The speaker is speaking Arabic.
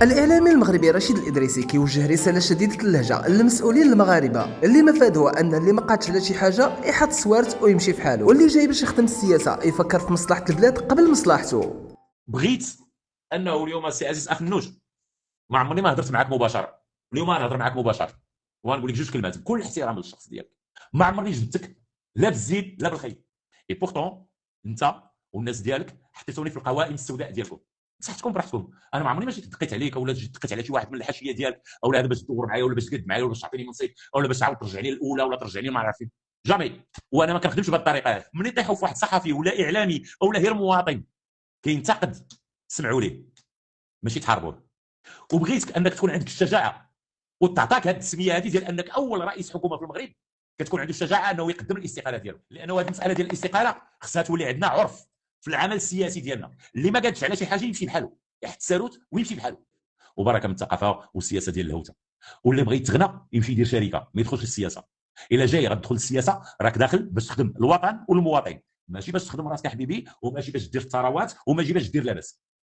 الإعلامي المغربي رشيد الإدريسي كيوجه رسالة شديدة اللهجة للمسؤولين المغاربة اللي مفادها أن اللي ما قادش على شي حاجة يحط السوارت ويمشي في حاله، واللي جاي باش يخدم السياسة يفكر في مصلحة البلاد قبل مصلحته. بغيت انه اليوم السي عزيز اخ النوش، ما عمرني ما هضرت معك مباشره، اليوم غنهضر معك مباشره وغنقول لك جوج كلمات بكل احترام للشخص ديالك. ما عمرني جبتك لا بالزيد لا بالخير، اي بورتون انت والناس ديالك حطيتوني في القوائم السوداء ديالكم. صحتكم براحتكم، انا ما عمرني ما جيت دقيت عليك ولا جيت دقيت على شي واحد من الحاشيه ديالك، او هذا باش تدور معايا ولا باش تقد معايا ولا باش تعطيني منصب ولا باش تعاود ترجعني الاولى ولا ترجعني ما عرف فين. جامي. وانا ما كنخدمش بهذه الطريقه هذه. ملي طيحوا في واحد صحفي ولا اعلامي ولا غير مواطن كينتقد، سمعوا ليه ماشي تحاربوه. وبغيتك انك تكون عندك الشجاعه وتعطاك هذه السميه هذه ديال انك اول رئيس حكومه في المغرب كتكون عنده الشجاعه انه يقدم الاستقاله ديالو، لانه هذه المساله ديال الاستقاله خصها تولي عندنا عرف في العمل السياسي ديالنا. اللي ما قادش على شي حاجه يمشي بحاله، يحط الساروت ويمشي بحاله، وبركه من الثقافه والسياسه ديال الهوته. واللي بغى يتغنى يمشي يدير شركه، ما يدخلش للسياسه. الا جاي غتدخل للسياسه راك داخل باش تخدم الوطن والمواطن، ماشي باش تخدم راسك حبيبي، وماشي باش دير الثروات، وماشي باش دير لاباس.